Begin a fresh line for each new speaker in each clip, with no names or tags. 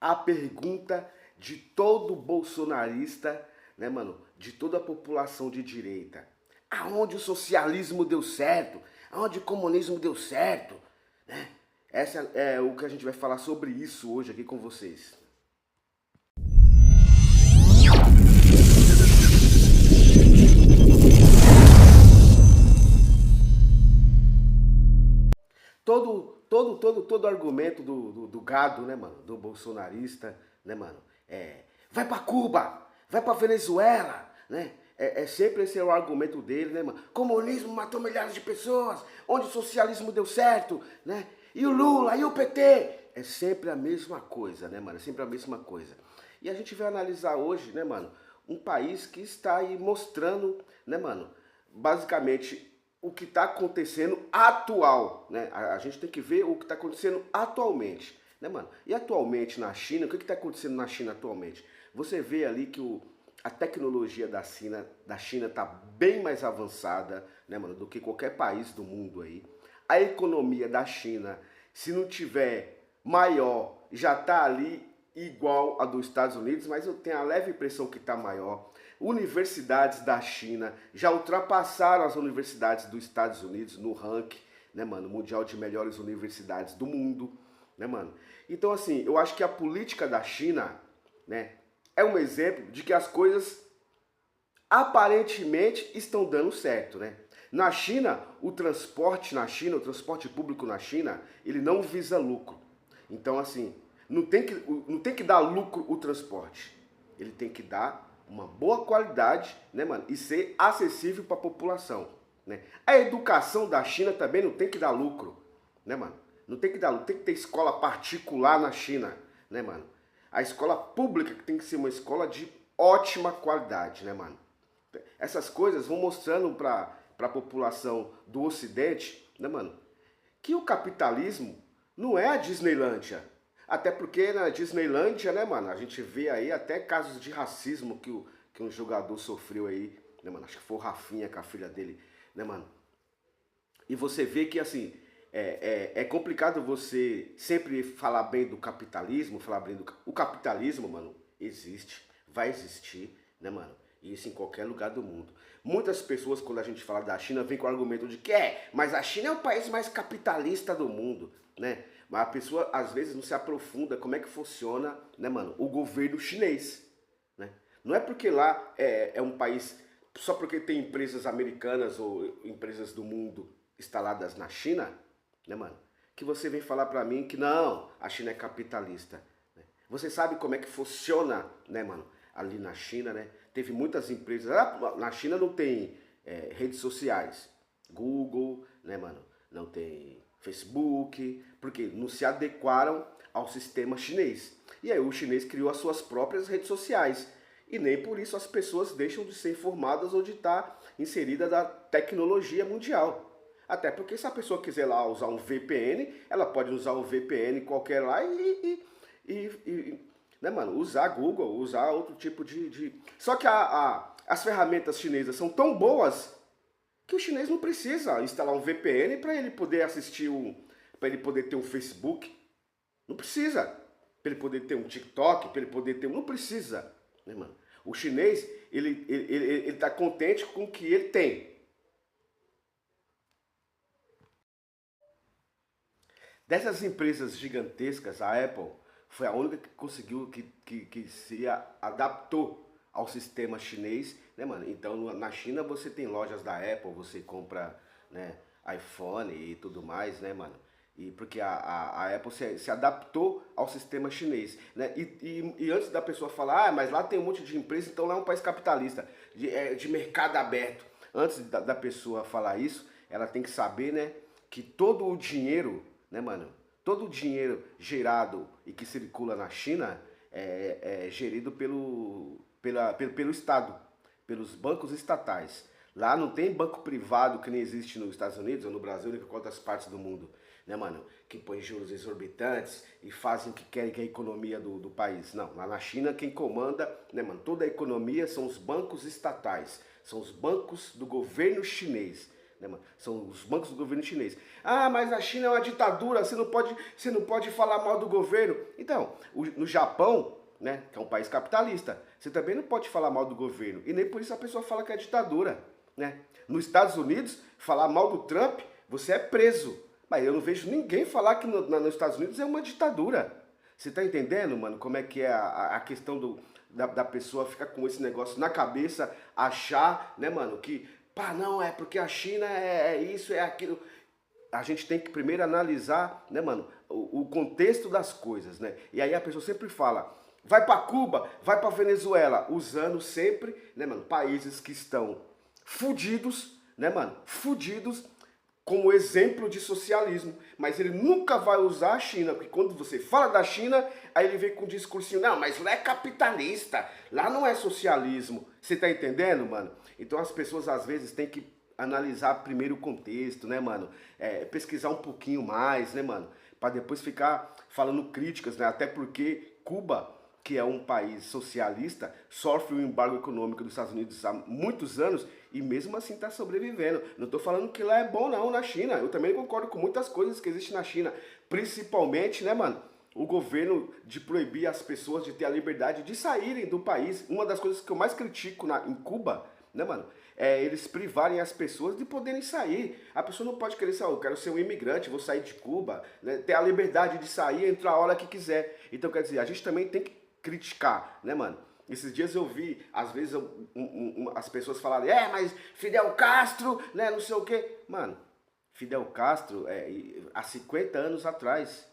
a pergunta de todo bolsonarista, né, mano? De toda a população de direita. Aonde o socialismo deu certo? Aonde o comunismo deu certo? Né? Essa é o que a gente vai falar sobre isso hoje aqui com vocês. Todo argumento do gado, né, mano? Do bolsonarista, né, mano? Vai pra Cuba, vai pra Venezuela, né? Sempre esse é o argumento dele, né, mano? Comunismo matou milhares de pessoas, onde o socialismo deu certo, né? E o Lula, e o PT? É sempre a mesma coisa, né, mano? É sempre a mesma coisa. E a gente vai analisar hoje, né, mano? Um país que está aí mostrando, né, mano? Basicamente o que está acontecendo atual, né? A gente tem que ver o que está acontecendo atualmente, né, mano? E atualmente na China, o que está acontecendo na China atualmente? Você vê ali que a tecnologia da China está bem mais avançada, né, mano, do que qualquer país do mundo aí. A economia da China, se não tiver maior, já está ali igual a dos Estados Unidos, mas eu tenho a leve impressão que está maior. Universidades da China já ultrapassaram as universidades dos Estados Unidos no ranking, né, mano, mundial de melhores universidades do mundo, né, mano? Então, assim, eu acho que a política da China, né, é um exemplo de que as coisas aparentemente estão dando certo, né? Na China, o transporte público na China, ele não visa lucro. Então, assim, não tem que dar lucro o transporte. Ele tem que dar uma boa qualidade, né, mano? E ser acessível para a população, né? A educação da China também não tem que dar lucro, né, mano? Não tem que dar lucro, tem que ter escola particular na China, né, mano? A escola pública que tem que ser uma escola de ótima qualidade, né, mano? Essas coisas vão mostrando para a população do Ocidente, né, mano, que o capitalismo não é a Disneylândia. Até porque na Disneylândia, né, mano, a gente vê aí até casos de racismo que um jogador sofreu aí, né, mano? Acho que foi o Rafinha com a filha dele, né, mano? E você vê que, assim, é complicado você sempre falar bem do capitalismo, falar bem do... O capitalismo, mano, existe, vai existir, né, mano? E isso em qualquer lugar do mundo. Muitas pessoas, quando a gente fala da China, vem com o argumento de que mas a China é o país mais capitalista do mundo, né? Mas a pessoa, às vezes, não se aprofunda como é que funciona, né, mano, o governo chinês, né? Não é porque lá é um país, só porque tem empresas americanas ou empresas do mundo instaladas na China, né, mano, que você vem falar pra mim que não, a China é capitalista, né? Você sabe como é que funciona, né, mano, ali na China, né? Teve muitas empresas, na China não tem redes sociais, Google, né, mano, não tem Facebook, porque não se adequaram ao sistema chinês. E aí o chinês criou as suas próprias redes sociais. E nem por isso as pessoas deixam de ser informadas ou de estar inserida da tecnologia mundial. Até porque se a pessoa quiser lá usar um VPN, ela pode usar o VPN qualquer lá né, mano, usar Google, usar outro tipo de... Só que as ferramentas chinesas são tão boas que o chinês não precisa instalar um VPN para ele poder assistir para ele poder ter um Facebook. Não precisa. Para ele poder ter um TikTok, para ele poder ter... Não precisa, né, mano? O chinês, ele tá contente com o que ele tem. Dessas empresas gigantescas, a Apple foi a única que conseguiu, que se adaptou ao sistema chinês, né, mano? Então, na China você tem lojas da Apple, você compra, né, iPhone e tudo mais, né, mano? E porque a Apple se adaptou ao sistema chinês, né? E antes da pessoa falar, mas lá tem um monte de empresa, então lá é um país capitalista, de mercado aberto. Antes da pessoa falar isso, ela tem que saber, né, que todo o dinheiro, né, mano? Todo o dinheiro gerado e que circula na China é gerido pelo Estado, pelos bancos estatais. Lá não tem banco privado que nem existe nos Estados Unidos ou no Brasil, nem em outras partes do mundo, né, mano? Que põe juros exorbitantes e fazem o que querem com a economia do país. Não, lá na China quem comanda, né, mano? Toda a economia são os bancos estatais, são os bancos do governo chinês, né, mano? São os bancos do governo chinês. Ah, mas a China é uma ditadura, você não pode falar mal do governo. Então, no Japão, né, que é um país capitalista, você também não pode falar mal do governo. E nem por isso a pessoa fala que é ditadura, né? Nos Estados Unidos, falar mal do Trump, você é preso. Mas eu não vejo ninguém falar que nos Estados Unidos é uma ditadura. Você tá entendendo, mano, como é que é a questão da pessoa ficar com esse negócio na cabeça, achar, né, mano, que, pá, não, é porque a China é isso, é aquilo. A gente tem que primeiro analisar, né, mano, o contexto das coisas, né? E aí a pessoa sempre fala, vai pra Cuba, vai pra Venezuela, usando sempre, né, mano, países que estão fudidos, né, mano, fudidos, como exemplo de socialismo, mas ele nunca vai usar a China, porque quando você fala da China, aí ele vem com um discursinho, não, mas lá é capitalista, lá não é socialismo, você tá entendendo, mano? Então as pessoas às vezes têm que analisar primeiro o contexto, né, mano? Pesquisar um pouquinho mais, né, mano? Para depois ficar falando críticas, né? Até porque Cuba, que é um país socialista, sofre o embargo econômico dos Estados Unidos há muitos anos e mesmo assim está sobrevivendo. Não estou falando que lá é bom não, na China. Eu também concordo com muitas coisas que existem na China. Principalmente, né, mano, o governo de proibir as pessoas de ter a liberdade de saírem do país. Uma das coisas que eu mais critico em Cuba, né, mano, é eles privarem as pessoas de poderem sair. A pessoa não pode querer sair, eu quero ser um imigrante, vou sair de Cuba, né, ter a liberdade de sair, entrar a hora que quiser. Então, quer dizer, a gente também tem que criticar, né, mano? Esses dias eu vi, às vezes, as pessoas falarem, mas Fidel Castro, né, não sei o quê. Mano, Fidel Castro, há 50 anos atrás.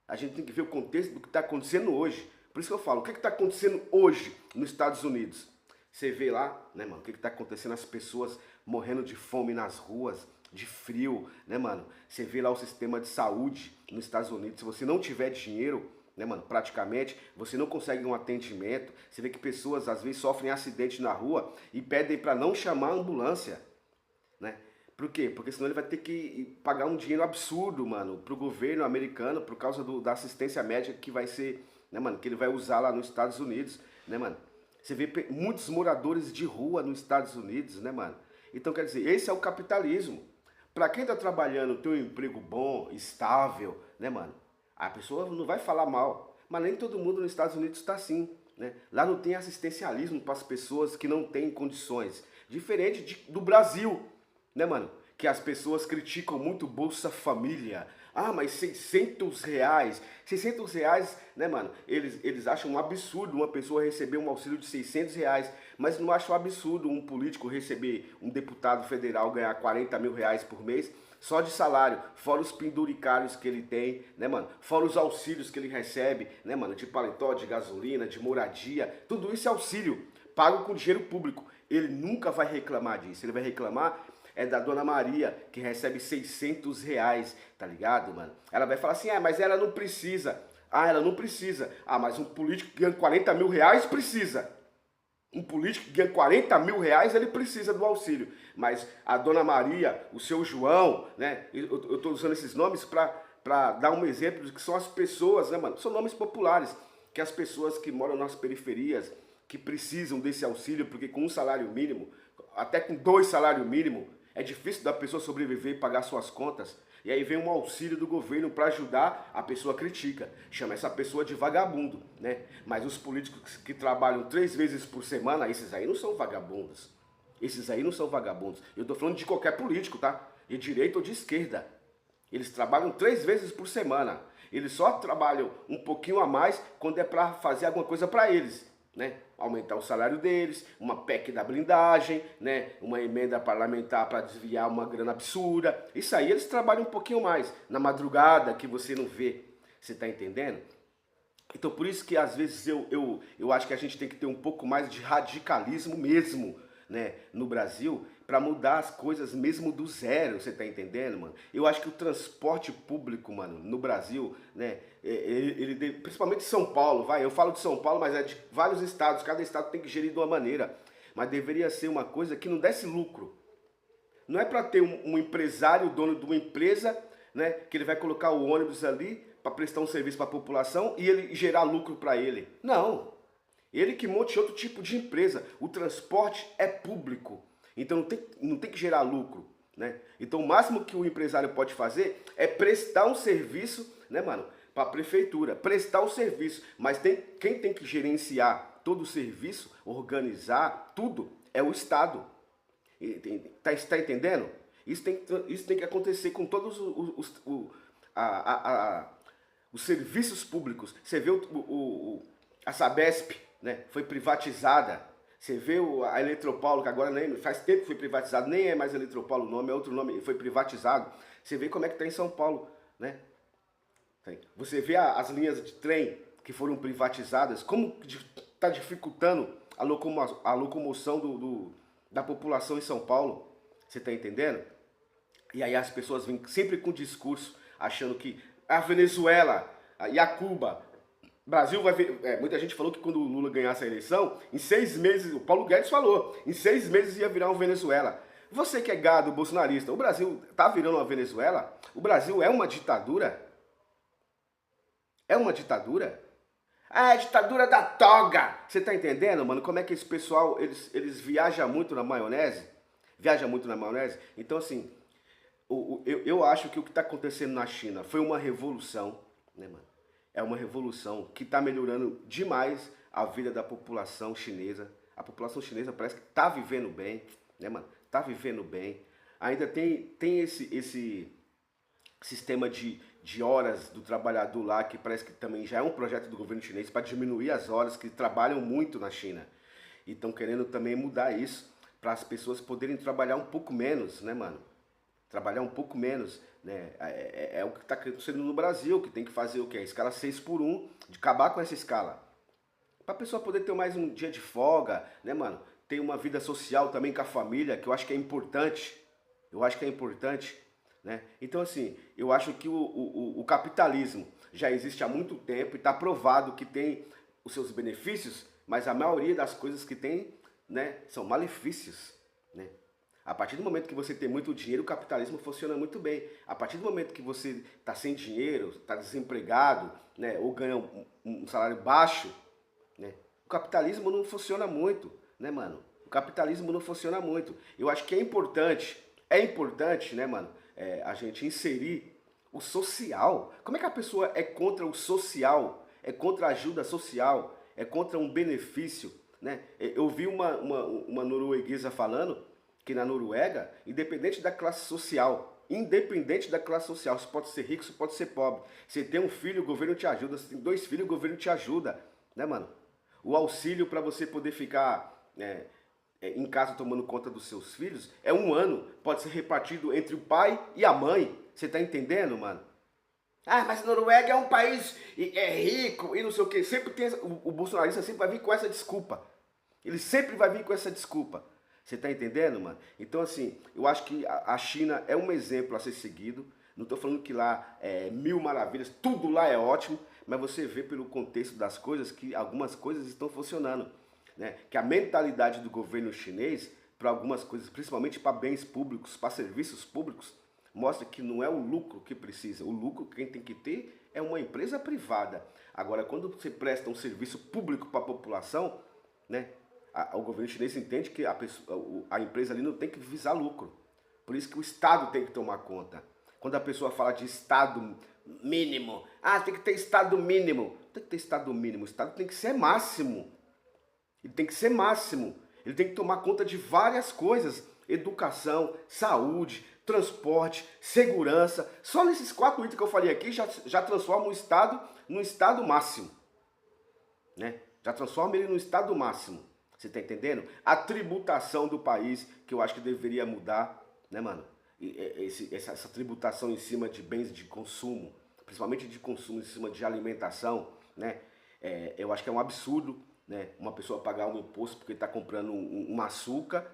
A gente tem que ver o contexto do que está acontecendo hoje. Por isso que eu falo, o que está acontecendo hoje nos Estados Unidos? Você vê lá, né, mano, o que está acontecendo, as pessoas morrendo de fome nas ruas, de frio, né, mano? Você vê lá o sistema de saúde nos Estados Unidos, se você não tiver dinheiro, né, mano, praticamente, você não consegue um atendimento. Você vê que pessoas às vezes sofrem acidente na rua e pedem para não chamar a ambulância, né? Por quê? Porque senão ele vai ter que pagar um dinheiro absurdo, mano, pro governo americano por causa da assistência médica que vai ser, né, mano, que ele vai usar lá nos Estados Unidos, né, mano? Você vê muitos moradores de rua nos Estados Unidos, né, mano? Então, quer dizer, esse é o capitalismo. Para quem tá trabalhando, tem um emprego bom, estável, né, mano? A pessoa não vai falar mal, mas nem todo mundo nos Estados Unidos está assim, né? Lá não tem assistencialismo para as pessoas que não têm condições. Diferente do Brasil, né, mano? Que as pessoas criticam muito Bolsa Família. Ah, mas 600 reais. 600 reais, né, mano? Eles acham um absurdo uma pessoa receber um auxílio de 600 reais. Mas não acham um absurdo um político receber, um deputado federal ganhar 40 mil reais por mês só de salário, fora os penduricários que ele tem, né, mano? Fora os auxílios que ele recebe, né, mano? De paletó, de gasolina, de moradia. Tudo isso é auxílio, pago com dinheiro público. Ele nunca vai reclamar disso. Ele vai reclamar da Dona Maria, que recebe 600 reais, tá ligado, mano? Ela vai falar assim, mas ela não precisa. Ah, ela não precisa. Ah, mas um político que ganha 40 mil reais precisa. Um político que ganha 40 mil reais, ele precisa do auxílio. Mas a Dona Maria, o seu João, né? Eu estou usando esses nomes para dar um exemplo de que são as pessoas, né, mano? São nomes populares, que as pessoas que moram nas periferias, que precisam desse auxílio, porque com um salário mínimo, até com 2 salários mínimos, é difícil da pessoa sobreviver e pagar suas contas. E aí vem um auxílio do governo para ajudar, a pessoa critica, chama essa pessoa de vagabundo, né? Mas os políticos que trabalham 3 vezes por semana, esses aí não são vagabundos. Esses aí não são vagabundos. Eu tô falando de qualquer político, tá? De direita ou de esquerda. Eles trabalham 3 vezes por semana. Eles só trabalham um pouquinho a mais quando é para fazer alguma coisa para eles, né? Aumentar o salário deles, uma PEC da blindagem, né? Uma emenda parlamentar para desviar uma grana absurda. Isso aí eles trabalham um pouquinho mais, na madrugada que você não vê. Você tá entendendo? Então por isso que às vezes eu acho que a gente tem que ter um pouco mais de radicalismo mesmo, né, no Brasil, para mudar as coisas mesmo do zero, você tá entendendo, mano? Eu acho que o transporte público, mano, no Brasil, né, principalmente São Paulo, eu falo de São Paulo, mas é de vários estados, cada estado tem que gerir de uma maneira, mas deveria ser uma coisa que não desse lucro. Não é para ter um empresário, dono de uma empresa, né, que ele vai colocar o ônibus ali para prestar um serviço para a população e ele gerar lucro para ele. Não. Ele que monte outro tipo de empresa. O transporte é público. Então não tem que gerar lucro. né? Então o máximo que o empresário pode fazer é prestar um serviço, né, mano, para a prefeitura, prestar o serviço, mas quem tem que gerenciar todo o serviço, organizar tudo, é o Estado. Tá entendendo? Isso tem que acontecer com todos os serviços públicos. Você vê a Sabesp, né, foi privatizada. Você vê a Eletropaulo, que agora nem faz tempo que foi privatizado, nem é mais Eletropaulo o nome, é outro nome, foi privatizado. Você vê como é que está em São Paulo, né? Você vê as linhas de trem que foram privatizadas, como está dificultando a locomoção da população em São Paulo. Você está entendendo? E aí as pessoas vêm sempre com discurso, achando que a Venezuela e a Cuba, Brasil vai ver. Muita gente falou que quando o Lula ganhasse a eleição, em 6 meses, o Paulo Guedes falou, em 6 meses ia virar uma Venezuela. Você que é gado bolsonarista, o Brasil está virando uma Venezuela? O Brasil é uma ditadura? É uma ditadura? Ah, é a ditadura da toga! Você tá entendendo, mano? Como é que esse pessoal, eles viajam muito na maionese? Viajam muito na maionese? Então, assim, eu acho que o que está acontecendo na China foi uma revolução, né, mano? É uma revolução que está melhorando demais a vida da população chinesa. A população chinesa parece que está vivendo bem, né, mano? Está vivendo bem. Ainda tem esse sistema de horas do trabalhador lá, que parece que também já é um projeto do governo chinês para diminuir as horas que trabalham muito na China. E estão querendo também mudar isso para as pessoas poderem trabalhar um pouco menos, né, mano? Trabalhar um pouco menos, né? É o que está acontecendo no Brasil, que tem que fazer o quê? A escala 6x1, de acabar com essa escala. Para a pessoa poder ter mais um dia de folga, né, mano? Ter uma vida social também com a família, que eu acho que é importante. Eu acho que é importante. Né? Então, assim, eu acho que o capitalismo já existe há muito tempo e está provado que tem os seus benefícios, mas a maioria das coisas que tem, né, são malefícios. Né? A partir do momento que você tem muito dinheiro, o capitalismo funciona muito bem. A partir do momento que você está sem dinheiro, está desempregado, né, ou ganha um salário baixo, né, o capitalismo não funciona muito, né, mano? O capitalismo não funciona muito. Eu acho que é importante, né, mano, a gente inserir o social. Como é que a pessoa é contra o social? É contra a ajuda social? É contra um benefício? Né? Eu vi uma norueguesa falando que na Noruega, independente da classe social, você pode ser rico, você pode ser pobre. Você tem um filho, o governo te ajuda. Você tem 2 filhos, o governo te ajuda. Né, mano? O auxílio para você poder ficar em casa tomando conta dos seus filhos, é 1 ano, pode ser repartido entre o pai e a mãe. Você tá entendendo, mano? Ah, mas a Noruega é um país rico e não sei o que. Sempre tem o bolsonarista sempre vai vir com essa desculpa. Ele sempre vai vir com essa desculpa. Você tá entendendo, mano? Então, assim, eu acho que a China é um exemplo a ser seguido. Não tô falando que lá é 1000 maravilhas, tudo lá é ótimo, mas você vê pelo contexto das coisas que algumas coisas estão funcionando. Né? Que a mentalidade do governo chinês para algumas coisas, principalmente para bens públicos, para serviços públicos, mostra que não é o lucro que precisa. O lucro que quem tem que ter é uma empresa privada. Agora, quando você presta um serviço público para a população, né, o governo chinês entende que a empresa ali não tem que visar lucro. Por isso que o Estado tem que tomar conta. Quando a pessoa fala de Estado mínimo, tem que ter Estado mínimo. Não tem que ter Estado mínimo, o Estado tem que ser máximo. Ele tem que ser máximo. Ele tem que tomar conta de várias coisas. Educação, saúde, transporte, segurança. Só nesses 4 itens que eu falei aqui já transforma o Estado no estado máximo. Né? Já transforma ele no estado máximo. Você tá entendendo? A tributação do país, que eu acho que deveria mudar, né, mano? Essa tributação em cima de bens de consumo, principalmente de consumo em cima de alimentação, né? Eu acho que é um absurdo. Né, uma pessoa pagar um imposto porque está comprando um açúcar,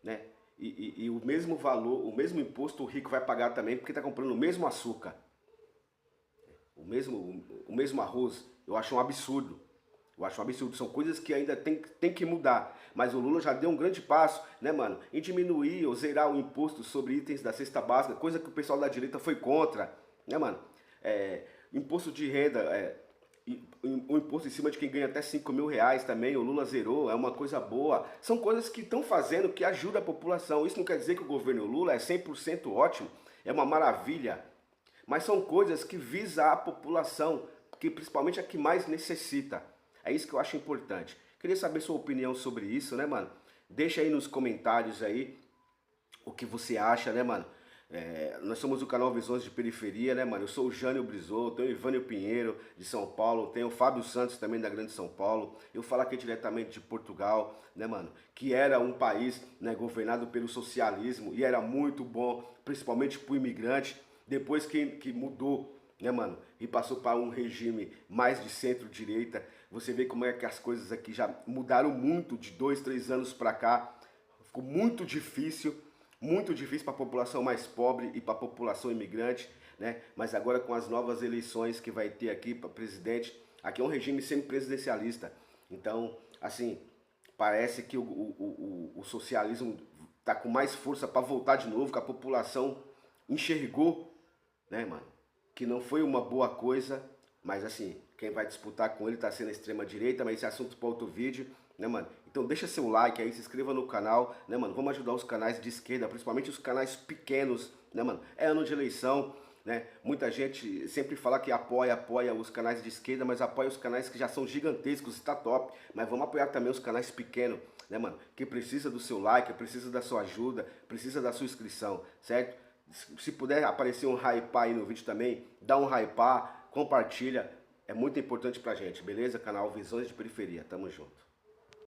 né, e o mesmo valor, o mesmo imposto o rico vai pagar também porque está comprando o mesmo açúcar, o mesmo arroz. Eu acho um absurdo. São coisas que ainda tem que mudar. Mas o Lula já deu um grande passo, né, mano, em diminuir ou zerar o imposto sobre itens da cesta básica, coisa que o pessoal da direita foi contra, né, mano? Imposto de renda, o o imposto em cima de quem ganha até 5 mil reais também, o Lula zerou, é uma coisa boa. São coisas que estão fazendo que ajuda a população. Isso não quer dizer que o governo Lula é 100% ótimo, é uma maravilha. Mas são coisas que visam a população, que principalmente a que mais necessita. É isso que eu acho importante. Queria saber sua opinião sobre isso, né, mano? Deixa aí nos comentários aí o que você acha, né, mano? Nós somos o canal Visões de Periferia, né, mano? Eu sou o Jânio Brizot, tenho o Ivânio Pinheiro, de São Paulo, tenho o Fábio Santos também, da Grande São Paulo. Eu falo aqui diretamente de Portugal, né, mano? Que era um país, né, governado pelo socialismo e era muito bom, principalmente pro imigrante. Depois que mudou, né, mano? E passou para um regime mais de centro-direita. Você vê como é que as coisas aqui já mudaram muito de 2, 3 anos para cá. Ficou muito difícil para a população mais pobre e para a população imigrante, né? Mas agora com as novas eleições que vai ter aqui para presidente, aqui é um regime semipresidencialista. Então, assim, parece que o socialismo está com mais força para voltar de novo, que a população enxergou, né, mano? Que não foi uma boa coisa, mas assim, quem vai disputar com ele tá sendo a extrema direita, mas esse é assunto para outro vídeo, né, mano? Então deixa seu like aí, se inscreva no canal, né, mano? Vamos ajudar os canais de esquerda, principalmente os canais pequenos, né, mano? É ano de eleição, né? Muita gente sempre fala que apoia os canais de esquerda, mas apoia os canais que já são gigantescos, está top. Mas vamos apoiar também os canais pequenos, né, mano? Que precisa do seu like, precisa da sua ajuda, precisa da sua inscrição, certo? Se puder aparecer um hypar aí no vídeo também, dá um hypar, compartilha. É muito importante pra gente, beleza? Canal Visões de Periferia. Tamo junto.